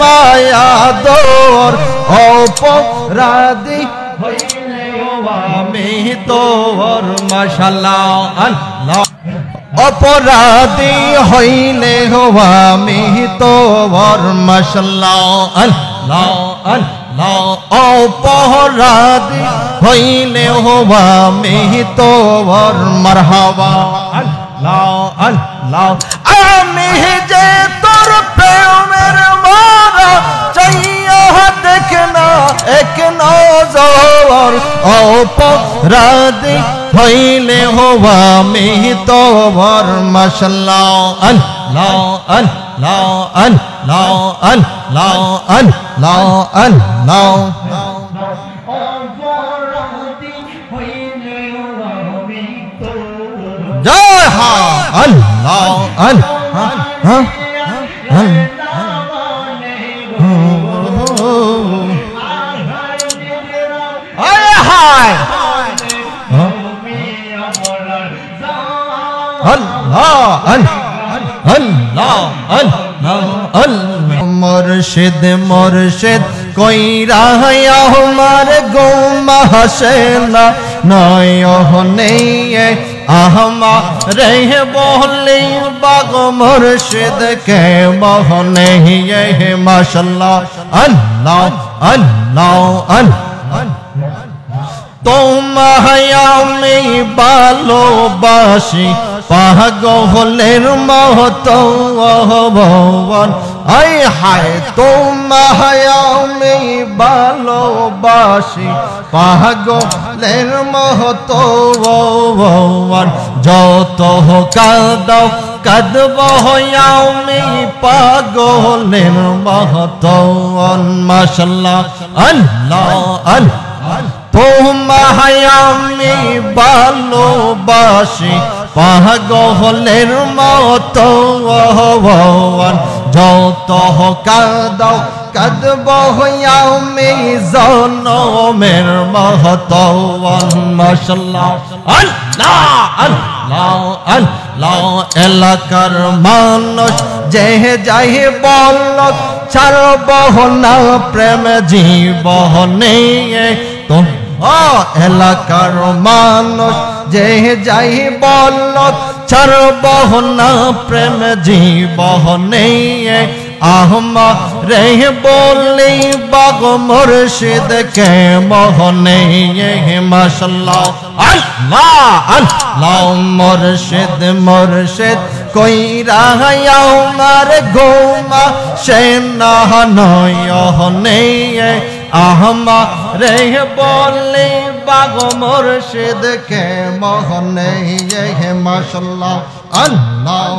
মায়া দোর অপরাধী হইলেও আমি তোর মাশাআল্লাহ আল্লাহ অপরাধী হইলেও আমি তোর মাশাআল্লাহ আল্লাহ আল্লাহ অপরাধী হইলেও আমি তোর মারহাবা আল্লাহ আল্লাহ আমি যে তোর প্রেমের মারা চাইয়া দেখনা এক নজর অপরাধী হইলে হওয়া আমি তোর মাশাআল্লাহ আল্লাহ আল্লাহ আল্লাহ আল্লাহ আল্লাহ আল্লাহ জয় হা আল্লাহ আল্লাহ মুর্শিদ মুর্শিদ কইরা আমার গোমা হাসেনা নয়নে আহমা রে বলে বাগ মুর্শিদ কে মোহনে মাশাআল্লাহ আল্লাহ আল্লাহ আল্লাহ তোমায় আমি ভালোবাসি পাগলের মতো ভুবন আয় হায় তোমায় আমি ভালোবাসি পাগলের মতো ভুবন যত কাঁদাও কাঁদব আমি পাগলের মতো মাশাআল্লাহ আল্লাহ আল্লাহ তোমায় আমি ভালোবাসি পাগলের মতো যত কাঁদাও কাঁদব আমি জনমের মতো মাশাআল্লাহ আল্লাহ আল্লাহ আল্লাহ এলাকার মানুষ যে যাই বল ছাড়ব না প্রেম জীবনে তো এলাকার মানুষ যে যাই বল ছাড়ব না প্রেম জীবনে আহমা রে বলি বাগ মুর্শিদ কে মোহনে মাশাআল্লাহ আল্লাহ আল্লাহ মুর্শিদ মুর্শিদ কইরা আমার গোমা সে না নয়নে আহমা রে বলি বাগ মুর্শিদ কে মোহনে মাশাআল্লাহ আল্লাহ